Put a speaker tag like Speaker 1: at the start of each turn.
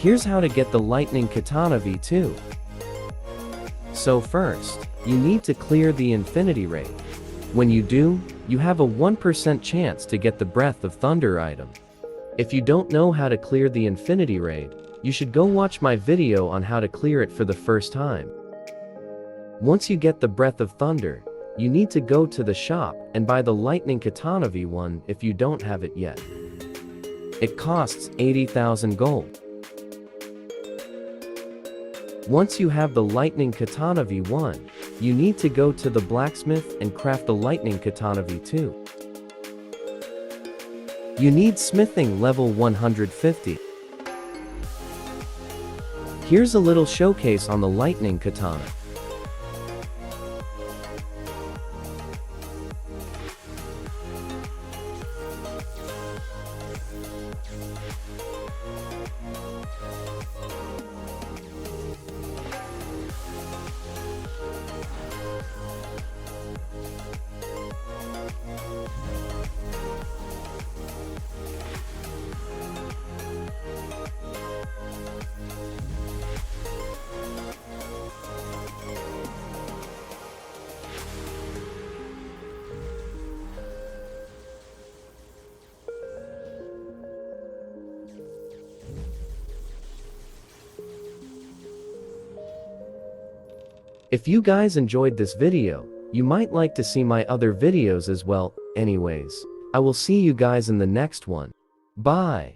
Speaker 1: Here's how to get the Lightning Katana V2. So first, you need to clear the Infinity Raid. When you do, you have a 1% chance to get the Breath of Thunder item. If you don't know how to clear the Infinity Raid, you should go watch my video on how to clear it for the first time. Once you get the Breath of Thunder, you need to go to the shop and buy the Lightning Katana V1 if you don't have it yet. It costs 80,000 gold. Once you have the Lightning Katana V1, you need to go to the blacksmith and craft the Lightning Katana V2. You need smithing level 150. Here's a little showcase on the Lightning Katana. If you guys enjoyed this video, you might like to see my other videos as well. Anyways, I will see you guys in the next one. Bye.